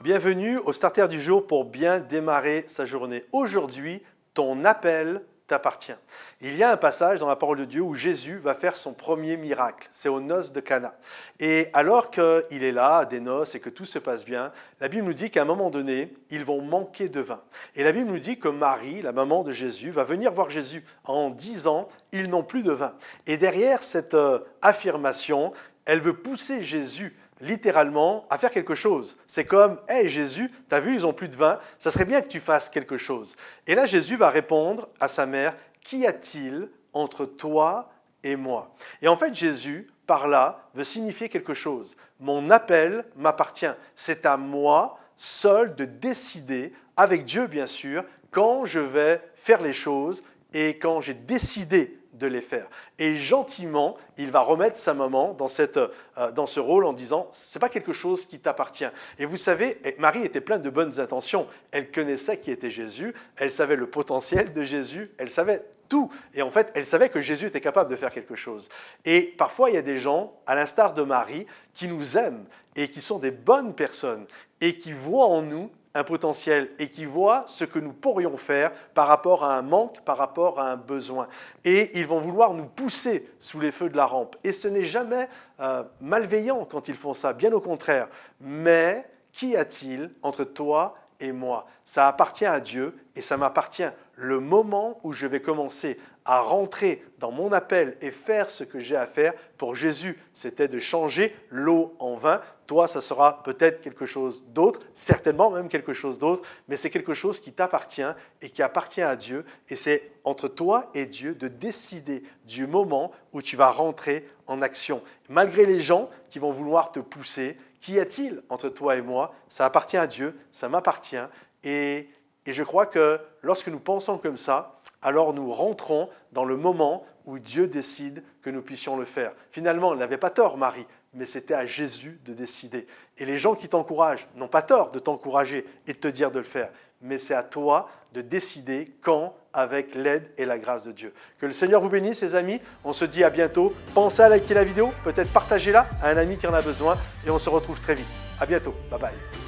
Bienvenue au Starter du jour pour bien démarrer sa journée. Aujourd'hui, ton appel t'appartient. Il y a un passage dans la parole de Dieu où Jésus va faire son premier miracle. C'est aux noces de Cana. Et alors qu'il est là, à des noces, et que tout se passe bien, la Bible nous dit qu'à un moment donné, ils vont manquer de vin. Et la Bible nous dit que Marie, la maman de Jésus, va venir voir Jésus en disant « ils n'ont plus de vin ». Et derrière cette affirmation, elle veut pousser Jésus littéralement à faire quelque chose. C'est comme « Hey Jésus, t'as vu, ils n'ont plus de vin, ça serait bien que tu fasses quelque chose. » Et là, Jésus va répondre à sa mère « Qu'y a-t-il entre toi et moi ?» Et en fait, Jésus, par là, veut signifier quelque chose. Mon appel m'appartient. C'est à moi, seul, de décider, avec Dieu bien sûr, quand je vais faire les choses et quand j'ai décidé de les faire. Et gentiment, il va remettre sa maman dans ce rôle en disant « c'est pas quelque chose qui t'appartient ». Et vous savez, Marie était pleine de bonnes intentions. Elle connaissait qui était Jésus, elle savait le potentiel de Jésus, elle savait tout. Et en fait, elle savait que Jésus était capable de faire quelque chose. Et parfois, il y a des gens, à l'instar de Marie, qui nous aiment et qui sont des bonnes personnes et qui voient en nous un potentiel et qui voient ce que nous pourrions faire par rapport à un manque, par rapport à un besoin. Et ils vont vouloir nous pousser sous les feux de la rampe. Et ce n'est jamais malveillant quand ils font ça, bien au contraire. Mais qu'y a-t-il entre toi et moi? Ça appartient à Dieu et ça m'appartient. Le moment où je vais commencer à rentrer dans mon appel et faire ce que j'ai à faire, pour Jésus, c'était de changer l'eau en vin. Toi, ça sera peut-être quelque chose d'autre, certainement même quelque chose d'autre, mais c'est quelque chose qui t'appartient et qui appartient à Dieu. Et c'est entre toi et Dieu de décider du moment où tu vas rentrer en action. Malgré les gens qui vont vouloir te pousser, qu'y a-t-il entre toi et moi? Ça appartient à Dieu, ça m'appartient. Et je crois que lorsque nous pensons comme ça, alors nous rentrons dans le moment où Dieu décide que nous puissions le faire. Finalement, elle n'avait pas tort, Marie, mais c'était à Jésus de décider. Et les gens qui t'encouragent n'ont pas tort de t'encourager et de te dire de le faire, mais c'est à toi de décider quand, avec l'aide et la grâce de Dieu. Que le Seigneur vous bénisse, les amis. On se dit à bientôt. Pensez à liker la vidéo, peut-être partagez-la à un ami qui en a besoin et on se retrouve très vite. À bientôt. Bye bye.